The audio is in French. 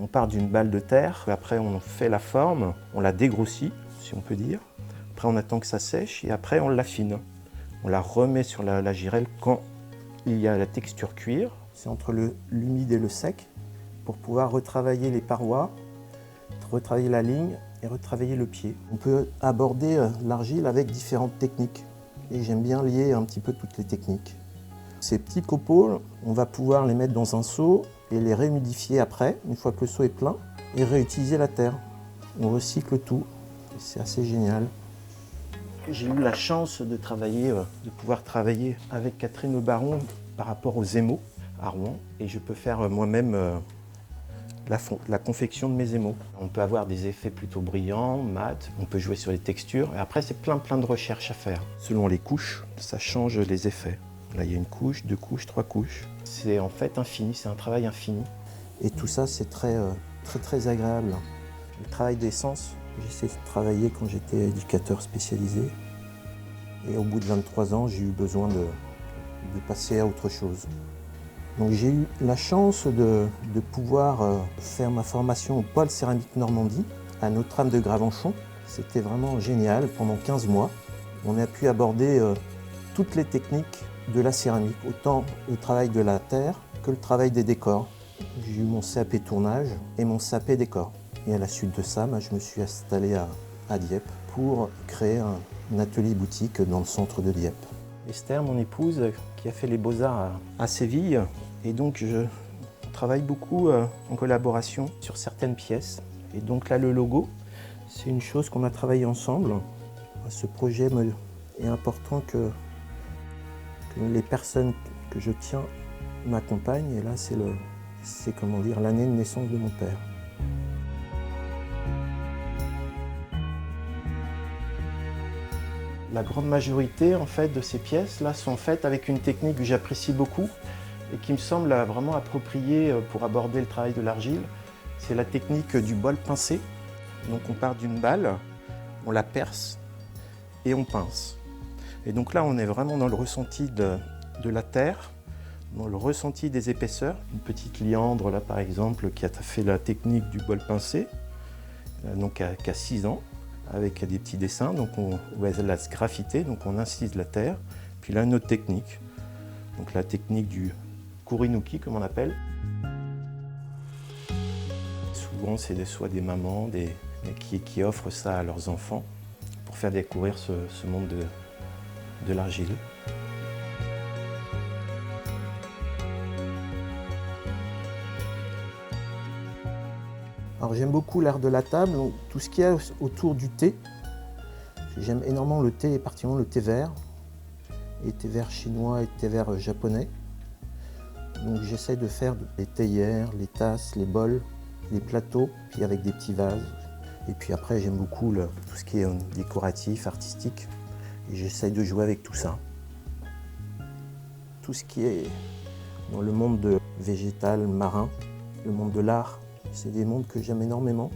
On part d'une balle de terre, après on fait la forme, on la dégrossit, si on peut dire. Après on attend que ça sèche et après on l'affine. On la remet sur la girelle quand il y a la texture cuir. C'est entre l'humide et le sec pour pouvoir retravailler les parois, retravailler la ligne et retravailler le pied. On peut aborder l'argile avec différentes techniques et j'aime bien lier un petit peu toutes les techniques. Ces petits copeaux, on va pouvoir les mettre dans un seau et les réhumidifier après, une fois que le seau est plein, et réutiliser la terre. On recycle tout, c'est assez génial. J'ai eu la chance de pouvoir travailler avec Catherine Le Baron par rapport aux émaux à Rouen, et je peux faire moi-même la confection de mes émaux. On peut avoir des effets plutôt brillants, mat, on peut jouer sur les textures, et après c'est plein de recherches à faire. Selon les couches, ça change les effets. Là il y a une couche, 2 couches, 3 couches. C'est en fait infini, c'est un travail infini. Et tout ça c'est très agréable. Le travail des sens, j'ai essayé de travailler quand j'étais éducateur spécialisé. Et au bout de 23 ans, j'ai eu besoin de passer à autre chose. Donc j'ai eu la chance de pouvoir faire ma formation au pôle céramique Normandie, à Notre-Dame de Gravenchon. C'était vraiment génial. Pendant 15 mois, on a pu aborder toutes les techniques de la céramique, autant le travail de la terre que le travail des décors. J'ai eu mon CAP tournage et mon CAP décor. Et à la suite de ça, je me suis installé à Dieppe pour créer un atelier boutique dans le centre de Dieppe. Esther, mon épouse, qui a fait les beaux-arts à Séville, et donc je travaille beaucoup en collaboration sur certaines pièces. Et donc là, le logo, c'est une chose qu'on a travaillé ensemble. Ce projet est important que les personnes que je tiens m'accompagnent. Et là, c'est comment dire, l'année de naissance de mon père. La grande majorité en fait, de ces pièces-là sont faites avec une technique que j'apprécie beaucoup et qui me semble vraiment appropriée pour aborder le travail de l'argile. C'est la technique du bol pincé. Donc on part d'une balle, on la perce et on pince. Et donc là on est vraiment dans le ressenti de la terre, dans le ressenti des épaisseurs. Une petite liandre là par exemple qui a fait la technique du bol pincé, donc qui a 6 ans. Avec des petits dessins, donc elle va se graffiter, donc on incise la terre. Puis là, une autre technique, donc la technique du kurinuki, comme on appelle. Souvent, c'est soit des mamans qui offrent ça à leurs enfants pour faire découvrir ce monde de l'argile. Alors j'aime beaucoup l'art de la table, donc tout ce qu'il y a autour du thé. J'aime énormément le thé, et particulièrement le thé vert, et thé vert chinois et thé vert japonais. Donc j'essaie de faire les théières, les tasses, les bols, les plateaux, puis avec des petits vases. Et puis après j'aime beaucoup tout ce qui est décoratif, artistique, et j'essaie de jouer avec tout ça. Tout ce qui est dans le monde végétal, marin, le monde de l'art, c'est des mondes que j'aime énormément.